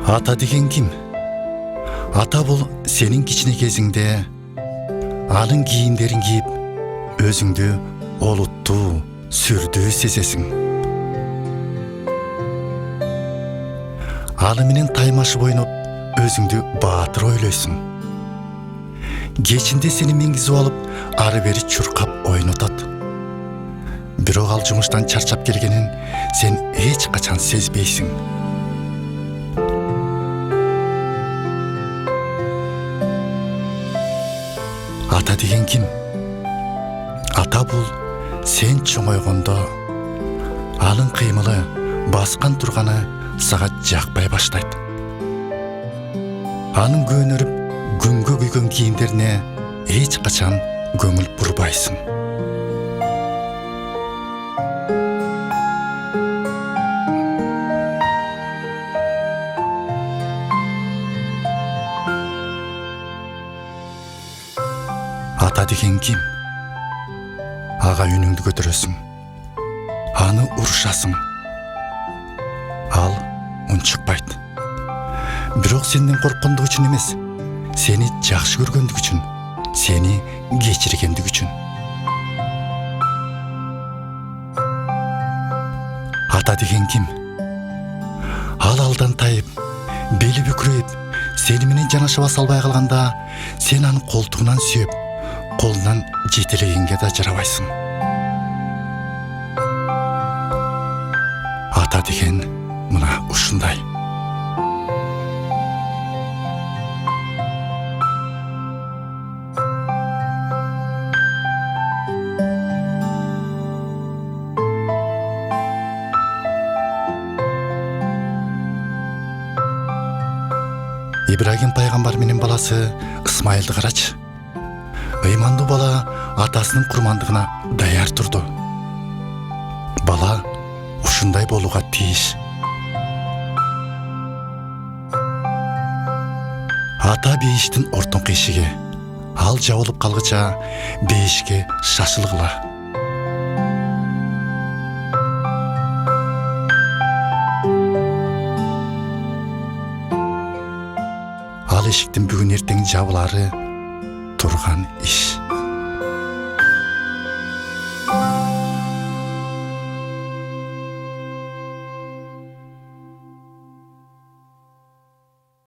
Ата деген ким? Ата бул сенин кичине кезиңде анын кийимдерин кийип, өзүңдү олуттуу, сүрдүү сезесиң. Аны менен таймашып ойноп, өзүңдү баатыр ойлойсуң. Кечинде сени мингизип алып, ары бери чуркап ойнотот. Бирок ал жумуштан чарчап келгенин сен эч качан сезбейсиң. Ата деген ким? Ата бул сен чоңойгондо анын кыймылы, баскан турганы сага жакпай баштайт. Анын көнөрүп күнгө күйгөн кийимдерине эч качан көңүл бурбайсың. Ата деген ким? Ага үнүңдү көтөрөсүң. Аны урушасың. Ал унчукпайт. Бирок сенден корккондугу үчүн эмес, сени жакшы көргөндүгү үчүн, сени кечиргендиги үчүн. Ата деген ким? Ал алдан тайып, бели бүкүрөйүп, сени менен жанаша баса албай калганда, сен анын колтугунан сүйөп, колунан жетелегенге да жарабайсың. Ата деген мына ушундай. Ибрагим пайгамбар менен баласы Исмайылды карачы. Ыймандуу бала атасынын курмандыгына даяр турду. Бала ушундай болууга тийиш. Ата бейиштин ортоңку эшиги. Ал жабылып калгыча бейишке шашылгыла. Ал эшиктин бүгүн эртең жабылары турган иш.